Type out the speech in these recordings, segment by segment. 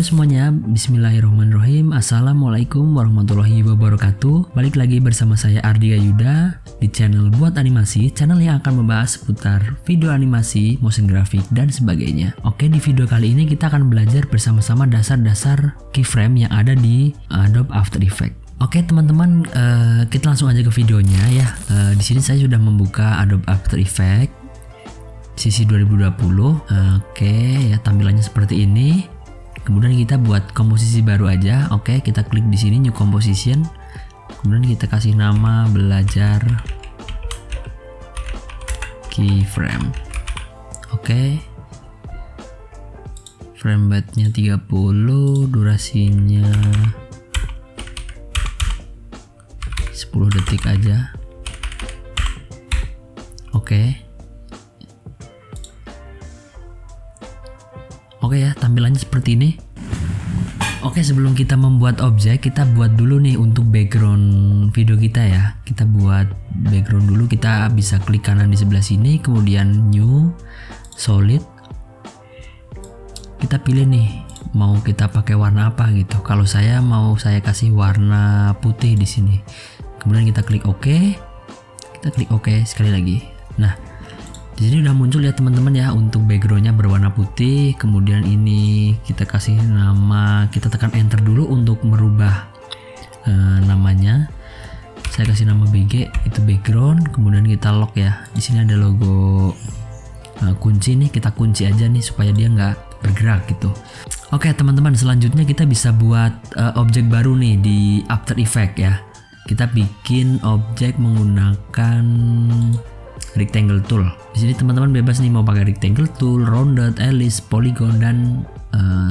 Halo semuanya, bismillahirrahmanirrahim. Assalamualaikum warahmatullahi wabarakatuh. Balik lagi bersama saya Ardika Yuda di channel Buat Animasi, channel yang akan membahas seputar video animasi, motion graphic, dan sebagainya. Oke, di video kali ini kita akan belajar bersama-sama dasar-dasar keyframe yang ada di Adobe After Effects. Oke teman-teman, kita langsung aja ke videonya ya. Di sini saya sudah membuka Adobe After Effects sisi 2020. Oke, ya tampilannya seperti ini. Kemudian kita buat komposisi baru aja. Oke, kita klik di sini new composition. Kemudian kita kasih nama belajar keyframe. Oke. Frame rate-nya 30, durasinya 10 detik aja. Oke. Oke ya, tampilannya seperti ini. Oke, sebelum kita membuat objek, kita buat dulu nih untuk background video kita ya. Kita buat background dulu, kita bisa klik kanan di sebelah sini, kemudian new, solid. Kita pilih nih, mau kita pakai warna apa gitu. Kalau saya kasih warna putih di sini. Kemudian kita klik OK. Kita klik OK sekali lagi. Nah, di sini udah muncul ya teman-teman ya untuk backgroundnya berwarna putih. Kemudian ini kita kasih nama, kita tekan enter dulu untuk merubah namanya. Saya kasih nama BG, itu background. Kemudian kita lock ya. Di sini ada logo kunci nih, kita kunci aja nih supaya dia nggak bergerak gitu. Oke teman-teman, selanjutnya kita bisa buat objek baru nih di After Effects ya. Kita bikin objek menggunakan rectangle tool. Di sini teman-teman bebas nih mau pakai rectangle tool, rounded, ellipse, polygon, dan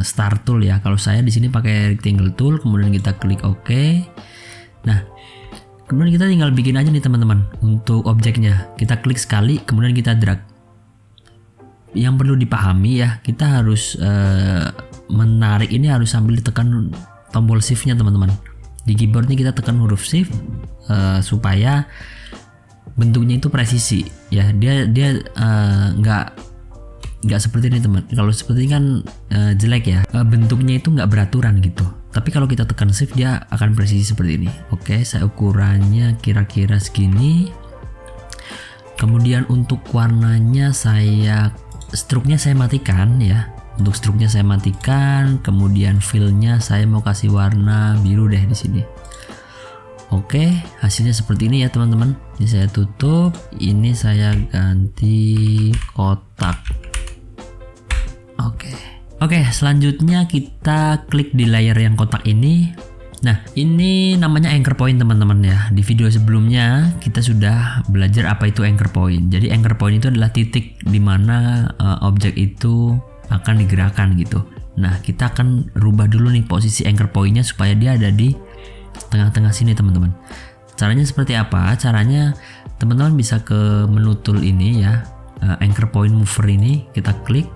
star tool ya. Kalau saya di sini pakai rectangle tool, kemudian kita klik OK. Nah, kemudian kita tinggal bikin aja nih teman-teman untuk objeknya. Kita klik sekali, kemudian kita drag. Yang perlu dipahami ya, kita harus menarik ini harus sambil ditekan tombol shift-nya teman-teman. Di keyboard ini kita tekan huruf shift supaya bentuknya itu presisi ya, dia nggak seperti ini teman. Kalau seperti ini kan jelek ya, bentuknya itu nggak beraturan gitu. Tapi kalau kita tekan shift dia akan presisi seperti ini. Oke, saya ukurannya kira-kira segini. Kemudian untuk warnanya struknya saya matikan ya. Untuk struknya saya matikan. Kemudian fill-nya saya mau kasih warna biru deh di sini. Oke, hasilnya seperti ini ya teman-teman. Ini saya tutup, ini saya ganti kotak. Oke, selanjutnya kita klik di layer yang kotak ini. Nah, ini namanya anchor point teman-teman ya. Di video sebelumnya kita sudah belajar apa itu anchor point. Jadi anchor point itu adalah titik di mana objek itu akan digerakkan gitu. Nah, kita akan rubah dulu nih posisi anchor point-nya supaya dia ada di tengah-tengah sini teman-teman. Caranya seperti apa? Caranya teman-teman bisa ke menu tool ini ya, anchor point mover ini kita klik,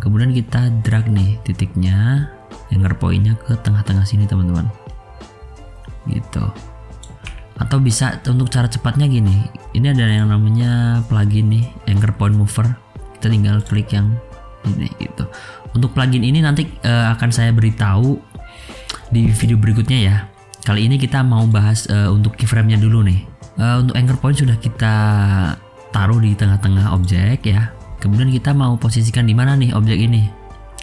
kemudian kita drag nih titiknya, anchor point-nya ke tengah-tengah sini teman-teman gitu. Atau bisa untuk cara cepatnya gini, ini ada yang namanya plugin nih, anchor point mover. Kita tinggal klik yang ini gitu. Untuk plugin ini nanti akan saya beritahu di video berikutnya ya. Kali ini kita mau bahas untuk keyframe-nya dulu nih. Untuk anchor point sudah kita taruh di tengah-tengah objek ya. Kemudian kita mau posisikan di mana nih objek ini,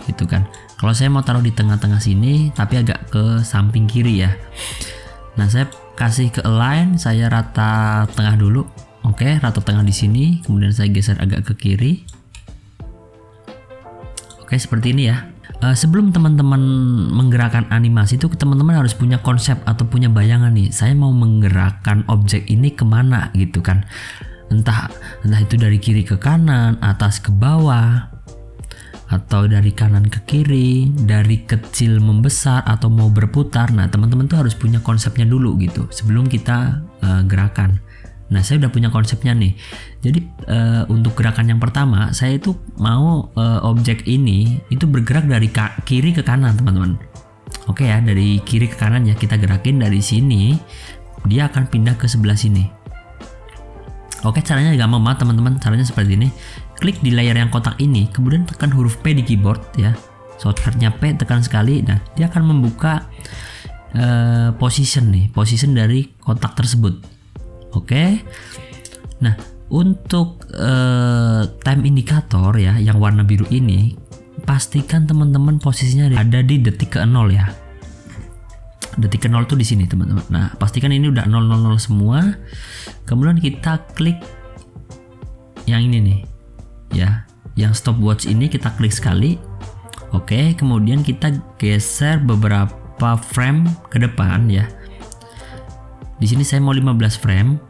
gitu kan. Kalau saya mau taruh di tengah-tengah sini, tapi agak ke samping kiri ya. Nah, saya kasih ke align, saya rata tengah dulu. Oke, rata tengah di sini. Kemudian saya geser agak ke kiri. Oke, seperti ini ya. Sebelum teman-teman menggerakkan animasi itu teman-teman harus punya konsep atau punya bayangan nih, saya mau menggerakkan objek ini kemana gitu kan, entah itu dari kiri ke kanan, atas ke bawah, atau dari kanan ke kiri, dari kecil membesar, atau mau berputar. Nah teman-teman tuh harus punya konsepnya dulu gitu sebelum kita gerakan. Nah, saya udah punya konsepnya nih. Jadi untuk gerakan yang pertama, saya itu mau objek ini itu bergerak dari kiri ke kanan, teman-teman. Oke ya, dari kiri ke kanan ya, kita gerakin dari sini, dia akan pindah ke sebelah sini. Oke, caranya gampang banget teman-teman. Caranya seperti ini. Klik di layar yang kotak ini, kemudian tekan huruf P di keyboard ya. shortcutnya P, tekan sekali. Nah, dia akan membuka position dari kotak tersebut. Oke. Nah, untuk time indicator ya yang warna biru ini, pastikan teman-teman posisinya ada di detik ke 0 ya. Detik ke 0 tuh di sini teman-teman. Nah, pastikan ini udah 000 semua. Kemudian kita klik yang ini nih ya, yang stopwatch ini kita klik sekali. Oke, kemudian kita geser beberapa frame ke depan ya. Di sini saya mau 15 frame.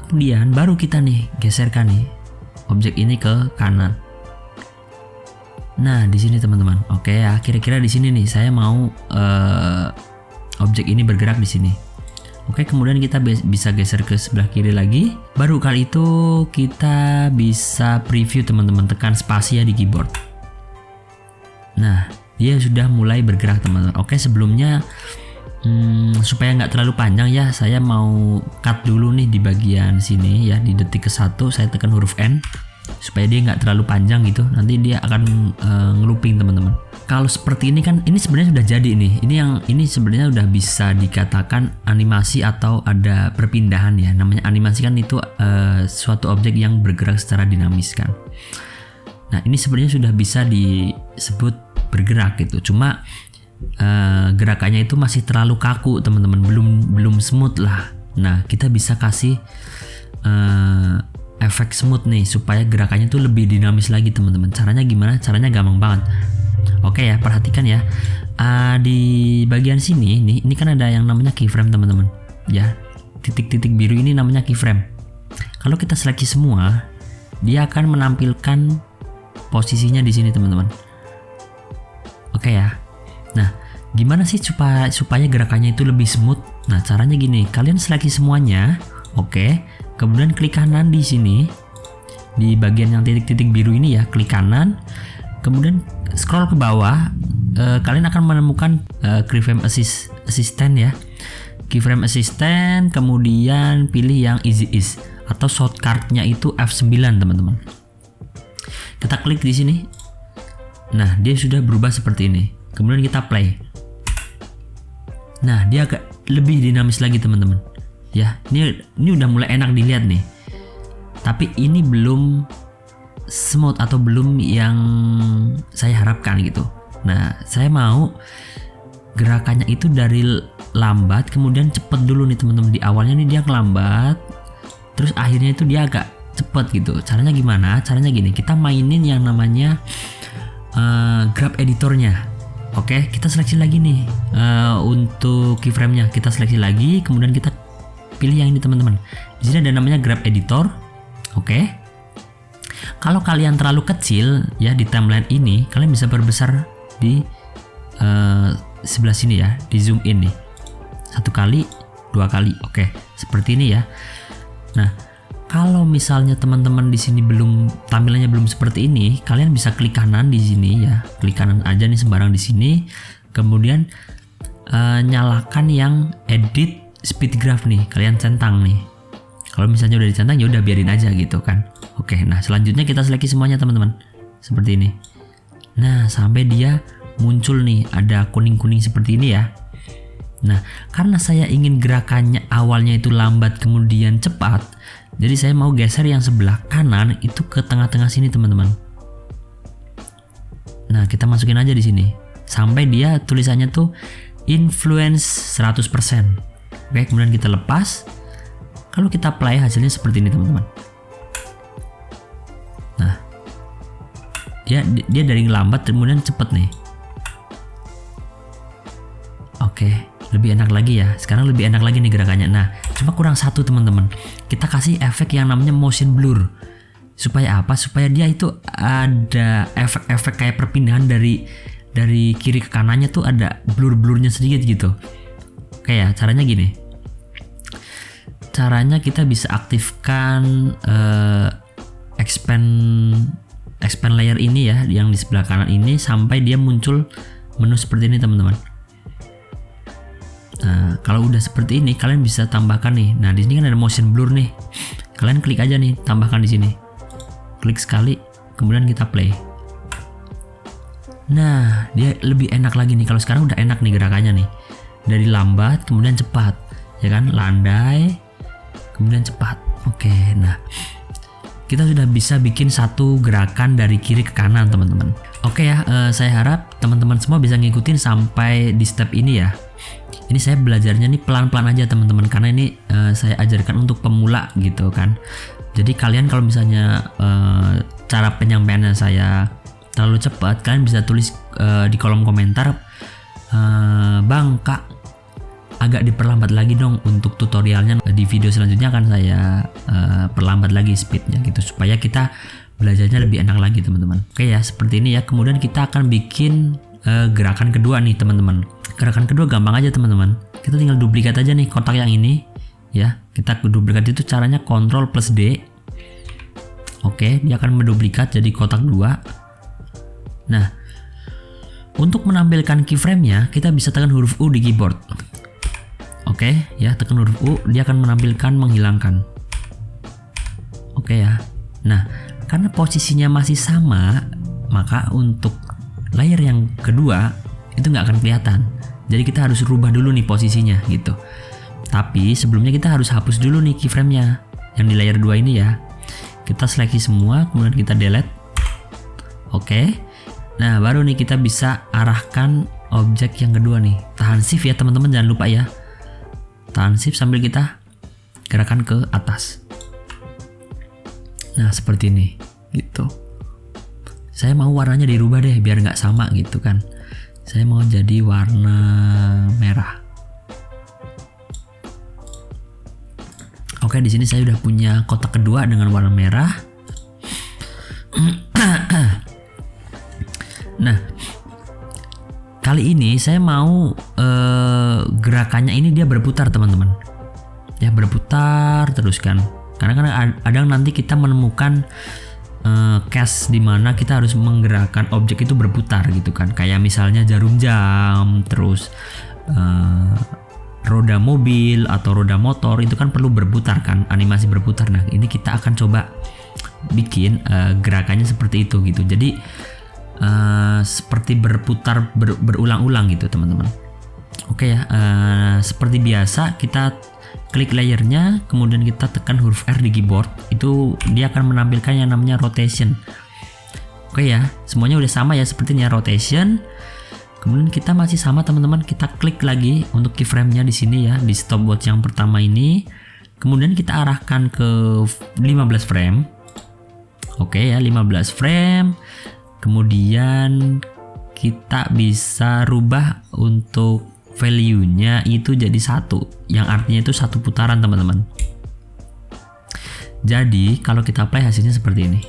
Kemudian baru kita nih geserkan nih objek ini ke kanan. Nah, di sini teman-teman. Oke ya, kira-kira di sini nih saya mau objek ini bergerak di sini. Oke, kemudian kita bisa geser ke sebelah kiri lagi. Baru kali itu kita bisa preview teman-teman, tekan spasia di keyboard. Nah, dia sudah mulai bergerak teman-teman. Oke, sebelumnya supaya nggak terlalu panjang ya, saya mau cut dulu nih di bagian sini ya, di detik ke 1 saya tekan huruf N supaya dia nggak terlalu panjang gitu. Nanti dia akan ngelooping teman-teman. Kalau seperti ini kan, ini sebenarnya sudah jadi nih. Ini sebenarnya udah bisa dikatakan animasi atau ada perpindahan ya. Namanya animasi kan itu suatu objek yang bergerak secara dinamis kan. Nah, ini sebenarnya sudah bisa disebut bergerak gitu. Cuma gerakannya itu masih terlalu kaku teman-teman, belum smooth lah. Nah, kita bisa kasih efek smooth nih supaya gerakannya itu lebih dinamis lagi teman-teman. Caranya gimana? Caranya gampang banget. Oke ya, perhatikan ya. Di bagian sini nih, ini kan ada yang namanya keyframe teman-teman. Ya, titik-titik biru ini namanya keyframe. Kalau kita seleksi semua, dia akan menampilkan posisinya di sini teman-teman. Oke ya. Nah, gimana sih supaya gerakannya itu lebih smooth? Nah, caranya gini, kalian seleksi semuanya, oke. Kemudian klik kanan di sini, di bagian yang titik-titik biru ini ya, klik kanan. Kemudian scroll ke bawah, kalian akan menemukan keyframe assistant ya. Keyframe assistant, kemudian pilih yang easy ease atau shortcutnya itu F9 teman-teman. Kita klik di sini. Nah, dia sudah berubah seperti ini. Kemudian kita play. Nah, dia agak lebih dinamis lagi teman-teman. Ya, ini udah mulai enak dilihat nih. Tapi ini belum smooth atau belum yang saya harapkan gitu. Nah, saya mau gerakannya itu dari lambat kemudian cepet dulu nih teman-teman. Di awalnya nih dia lambat, terus akhirnya itu dia agak cepet gitu. Caranya gimana? Caranya gini, kita mainin yang namanya grab editornya. Oke, kita seleksi lagi nih untuk keyframe-nya. Kita seleksi lagi, kemudian kita pilih yang ini teman-teman. Di sini ada namanya grab editor. Oke. Kalau kalian terlalu kecil ya di timeline ini, kalian bisa perbesar di sebelah sini ya, di zoom in nih. 1 kali, 2 kali. Oke, seperti ini ya. Nah, kalau misalnya teman-teman di sini tampilannya belum seperti ini, kalian bisa klik kanan di sini ya. Klik kanan aja nih sembarang di sini. Kemudian nyalakan yang edit speed graph nih. Kalian centang nih. Kalau misalnya udah dicentang ya udah biarin aja gitu kan. Oke, nah selanjutnya kita seleksi semuanya teman-teman. Seperti ini. Nah, sampai dia muncul nih ada kuning-kuning seperti ini ya. Nah, karena saya ingin gerakannya awalnya itu lambat kemudian cepat, jadi saya mau geser yang sebelah kanan itu ke tengah-tengah sini teman-teman. Nah, kita masukin aja di sini sampai dia tulisannya tuh influence 100%. Oke, kemudian kita lepas. Kalau kita play hasilnya seperti ini teman-teman. Nah, dia dari lambat kemudian cepet nih. Oke, lebih enak lagi ya. Sekarang lebih enak lagi nih gerakannya. Nah, cuma kurang satu teman-teman. Kita kasih efek yang namanya motion blur. Supaya apa? Supaya dia itu ada efek-efek kayak perpindahan dari kiri ke kanannya tuh ada blur-blurnya sedikit gitu. Oke ya, caranya gini. Caranya kita bisa aktifkan expand layer ini ya, yang di sebelah kanan ini sampai dia muncul menu seperti ini teman-teman. Nah, kalau udah seperti ini kalian bisa tambahkan nih. Nah, di sini kan ada motion blur nih. Kalian klik aja nih, tambahkan di sini. Klik sekali, kemudian kita play. Nah, dia lebih enak lagi nih. Kalau sekarang udah enak nih gerakannya nih. Dari lambat kemudian cepat, ya kan? Landai kemudian cepat. Oke, nah kita sudah bisa bikin satu gerakan dari kiri ke kanan, teman-teman. Oke ya, saya harap teman-teman semua bisa ngikutin sampai di step ini ya. Ini saya belajarnya nih pelan-pelan aja, teman-teman, karena ini saya ajarkan untuk pemula gitu kan. Jadi kalian kalau misalnya cara penyampaiannya saya terlalu cepat, kalian bisa tulis di kolom komentar, Bang, Kak, agak diperlambat lagi dong untuk tutorialnya. Di video selanjutnya akan saya perlambat lagi speednya gitu, supaya kita belajarnya lebih enak lagi, teman-teman. Oke ya, seperti ini ya. Kemudian kita akan bikin gerakan kedua nih, teman-teman. Gerakan kedua gampang aja, teman-teman. Kita tinggal duplikat aja nih kotak yang ini ya. Kita duplikat itu caranya Ctrl plus D. Oke, dia akan menduplikat jadi kotak 2. Nah, untuk menampilkan keyframe-nya kita bisa tekan huruf U di keyboard. Oke ya, tekan huruf U, dia akan menampilkan menghilangkan. Oke ya. Nah, karena posisinya masih sama, maka untuk layer yang kedua itu nggak akan kelihatan. Jadi kita harus rubah dulu nih posisinya gitu. Tapi sebelumnya kita harus hapus dulu nih keyframe-nya yang di layer 2 ini ya. Kita seleksi semua, kemudian kita delete. Oke. Nah, baru nih kita bisa arahkan objek yang kedua nih. Tahan shift ya, teman-teman, jangan lupa ya. Tahan shift sambil kita gerakan ke atas. Nah, seperti ini gitu. Saya mau warnanya dirubah deh biar nggak sama gitu kan. Saya mau jadi warna merah. Oke, di sini saya udah punya kotak kedua dengan warna merah. Nah, kali ini saya mau gerakannya ini dia berputar, teman-teman. Ya, berputar terus kan. Karena kadang nanti kita menemukan case di mana kita harus menggerakkan objek itu berputar gitu kan. Kayak misalnya jarum jam, terus roda mobil atau roda motor itu kan perlu berputar kan, animasi berputar. Nah, ini kita akan coba bikin gerakannya seperti itu gitu. Jadi seperti berputar berulang-ulang gitu, teman-teman. Oke ya, seperti biasa kita klik layernya, kemudian kita tekan huruf R di keyboard. Itu dia akan menampilkan yang namanya rotation. Oke ya, semuanya udah sama ya sepertinya, rotation. Kemudian kita masih sama, teman-teman, kita klik lagi untuk keyframe-nya di sini ya, di stopwatch yang pertama ini. Kemudian kita arahkan ke 15 frame. Oke ya, 15 frame. Kemudian kita bisa rubah untuk value-nya itu jadi 1, yang artinya itu 1 putaran, teman-teman. Jadi kalau kita play hasilnya seperti ini.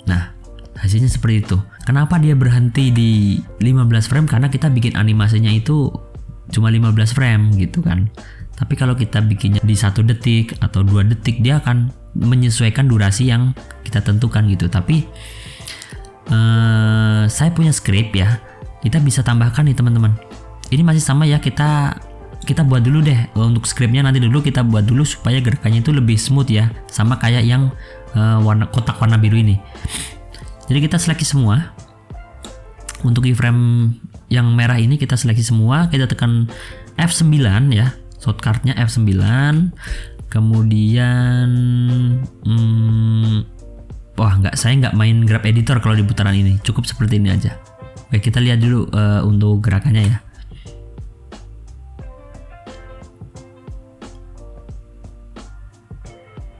Nah, hasilnya seperti itu. Kenapa dia berhenti di 15 frame? Karena kita bikin animasinya itu cuma 15 frame gitu kan. Tapi kalau kita bikinnya di 1 detik atau 2 detik, dia akan menyesuaikan durasi yang kita tentukan gitu. Tapi saya punya script ya, kita bisa tambahkan nih, teman-teman. Ini masih sama ya, kita buat dulu deh untuk scriptnya, nanti dulu kita buat dulu supaya gerakannya itu lebih smooth ya, sama kayak yang kotak warna biru ini. Jadi kita seleksi semua. Untuk keyframe yang merah ini kita seleksi semua, kita tekan F9 ya, shortcutnya F9. Kemudian saya nggak main grab editor kalau di putaran ini, cukup seperti ini aja. Oke, kita lihat dulu untuk gerakannya ya.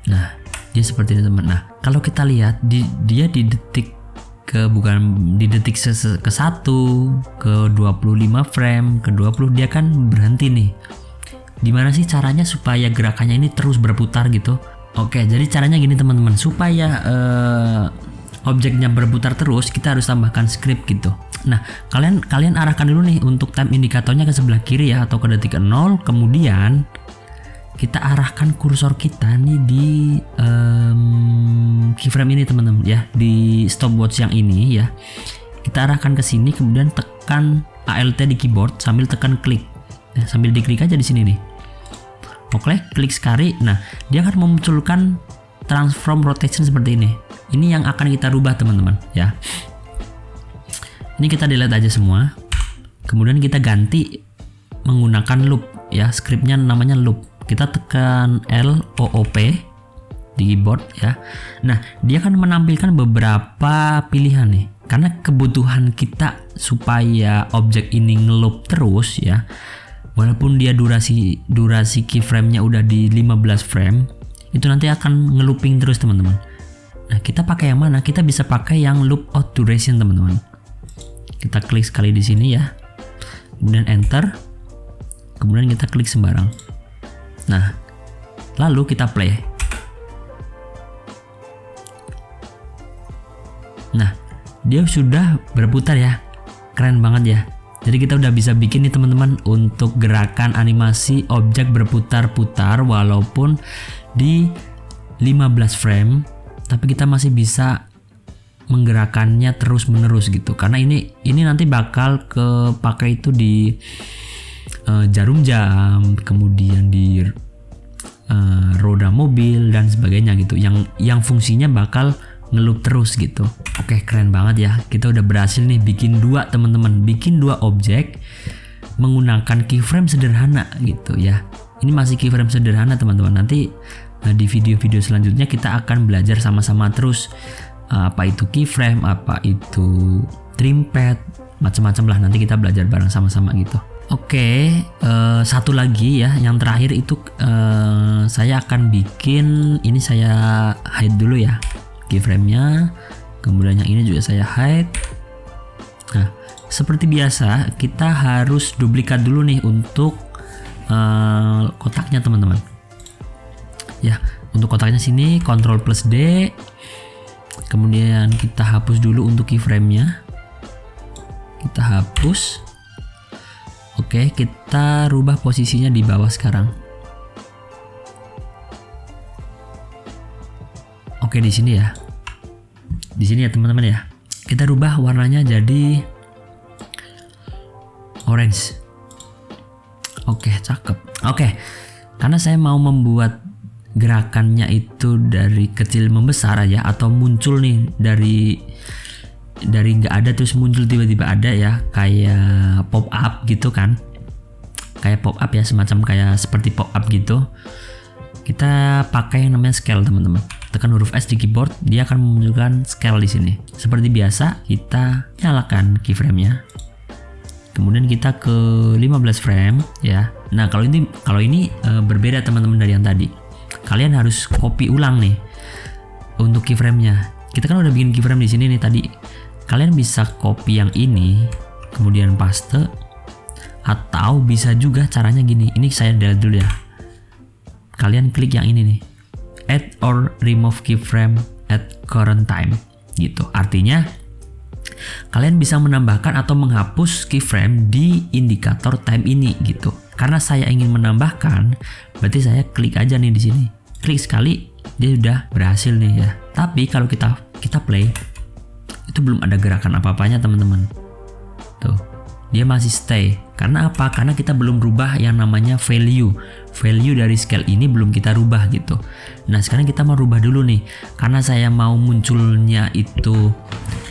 Nah, dia seperti ini, teman. Nah, kalau kita lihat dia di detik ke 1, ke 25 frame, ke 20 dia kan berhenti nih. Gimana sih caranya supaya gerakannya ini terus berputar gitu? Oke, jadi caranya gini, teman-teman. Supaya objeknya berputar terus, kita harus tambahkan script gitu. Nah, kalian arahkan dulu nih untuk time indikatornya ke sebelah kiri ya, atau ke detik 0. Kemudian kita arahkan kursor kita nih di keyframe ini, teman-teman ya, di stopwatch yang ini ya. Kita arahkan ke sini, kemudian tekan Alt di keyboard sambil tekan klik. Nah, sambil diklik aja di sini nih. Oke, klik sekali. Nah, dia akan memunculkan transform rotation seperti ini. Ini yang akan kita rubah, teman-teman ya. Ini kita delete aja semua. Kemudian kita ganti menggunakan loop ya, scriptnya namanya loop. Kita tekan LOOP di keyboard ya. Nah, dia akan menampilkan beberapa pilihan nih. Karena kebutuhan kita supaya objek ini ngeloop terus ya. Walaupun dia durasi keyframe-nya udah di 15 frame, itu nanti akan ngelooping terus teman-teman. Nah, kita pakai yang mana? Kita bisa pakai yang loop out duration teman-teman. Kita klik sekali di sini ya. Kemudian enter. Kemudian kita klik sembarang. Nah, lalu kita play. Nah, dia sudah berputar ya. Keren banget ya. Jadi kita udah bisa bikin nih teman-teman untuk gerakan animasi objek berputar-putar walaupun di 15 frame, tapi kita masih bisa menggerakkannya terus-menerus gitu. Karena ini nanti bakal kepake itu di jarum jam, kemudian di roda mobil dan sebagainya gitu. Yang fungsinya bakal ngeloop terus gitu. Oke, keren banget ya. Kita udah berhasil nih bikin dua teman-teman, bikin dua objek menggunakan keyframe sederhana gitu ya. Ini masih keyframe sederhana teman-teman. Nanti di video-video selanjutnya kita akan belajar sama-sama terus apa itu keyframe, apa itu trim pad, macam-macam lah. Nanti kita belajar bareng sama-sama gitu. Oke, satu lagi ya, yang terakhir itu saya akan bikin ini, saya hide dulu ya keyframe-nya, kemudian yang ini juga saya hide. Nah, seperti biasa kita harus duplikat dulu nih untuk kotaknya teman-teman. Ya, untuk kotaknya sini Ctrl plus D, kemudian kita hapus dulu untuk keyframe-nya. Kita hapus. Oke, kita rubah posisinya di bawah sekarang. Oke, di sini ya. Di sini ya teman-teman ya. Kita rubah warnanya jadi orange. Oke, cakep. Oke. Karena saya mau membuat gerakannya itu dari kecil membesar aja, atau muncul nih dari nggak ada terus muncul tiba-tiba ada ya, kayak pop up gitu kan. Kayak pop up ya, semacam kayak seperti pop up gitu. Kita pakai yang namanya scale teman-teman. Tekan huruf S di keyboard, dia akan menunjukkan scale di sini. Seperti biasa, kita nyalakan keyframe-nya. Kemudian kita ke 15 frame ya. Nah, kalau ini berbeda teman-teman dari yang tadi. Kalian harus copy ulang nih untuk keyframe-nya. Kita kan udah bikin keyframe di sini nih tadi. Kalian bisa copy yang ini, kemudian paste, atau bisa juga caranya gini. Ini saya delete dulu ya. Kalian klik yang ini nih, add or remove keyframe at current time gitu. Artinya kalian bisa menambahkan atau menghapus keyframe di indikator time ini gitu. Karena saya ingin menambahkan, berarti saya klik aja nih di sini. Klik sekali, dia sudah berhasil nih ya. Tapi kalau kita play, itu belum ada gerakan apa-apanya teman-teman. Tuh, dia masih stay. Karena apa? Karena kita belum rubah yang namanya value. Value dari scale ini belum kita rubah gitu. Nah, sekarang kita mau rubah dulu nih. Karena saya mau munculnya itu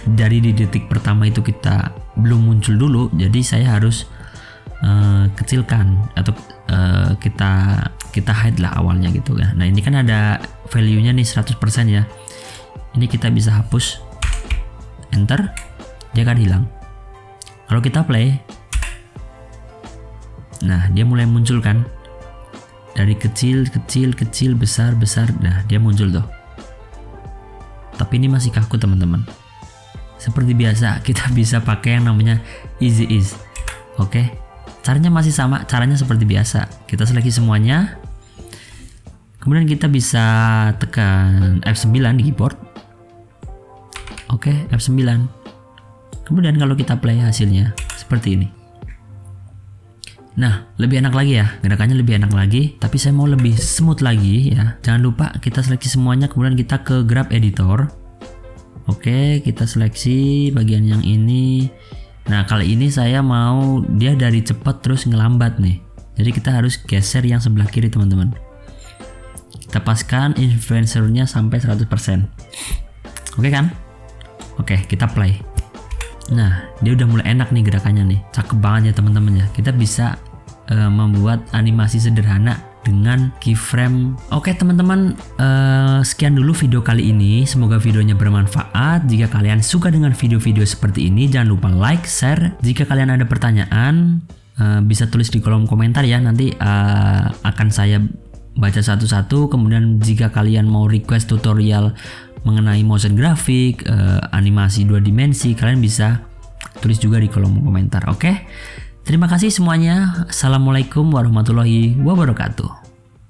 dari di detik pertama itu kita belum muncul dulu. Jadi saya harus kecilkan atau kita hide lah awalnya gitu ya. Nah, ini kan ada value-nya nih 100% ya. Ini kita bisa hapus. Enter. Dia akan hilang. Kalau kita play, nah dia mulai muncul kan, dari kecil, besar. Nah, dia muncul tuh. Tapi ini masih kaku teman-teman. Seperti biasa, kita bisa pakai yang namanya easy ease. Oke, caranya masih sama, caranya seperti biasa. Kita seleksi semuanya. Kemudian kita bisa tekan F9 di keyboard. Oke, F9. Kemudian kalau kita play hasilnya seperti ini. Nah, lebih enak lagi ya, gerakannya lebih enak lagi, tapi saya mau lebih smooth lagi ya. Jangan lupa kita seleksi semuanya, kemudian kita ke grab editor. Oke, kita seleksi bagian yang ini. Nah, kali ini saya mau dia dari cepat terus ngelambat nih. Jadi kita harus geser yang sebelah kiri teman-teman. Kita paskan influencernya sampai 100%. Oke kan? Oke, kita play. Nah, dia udah mulai enak nih gerakannya nih. Cakep banget ya teman-teman ya. Kita bisa membuat animasi sederhana dengan keyframe. Oke teman-teman, sekian dulu video kali ini. Semoga videonya bermanfaat. Jika kalian suka dengan video-video seperti ini, jangan lupa like, share. Jika kalian ada pertanyaan, bisa tulis di kolom komentar ya. Nanti akan saya baca satu-satu. Kemudian jika kalian mau request tutorial mengenai motion grafik, animasi 2 dimensi, kalian bisa tulis juga di kolom komentar. Oke? Terima kasih semuanya. Assalamualaikum warahmatullahi wabarakatuh.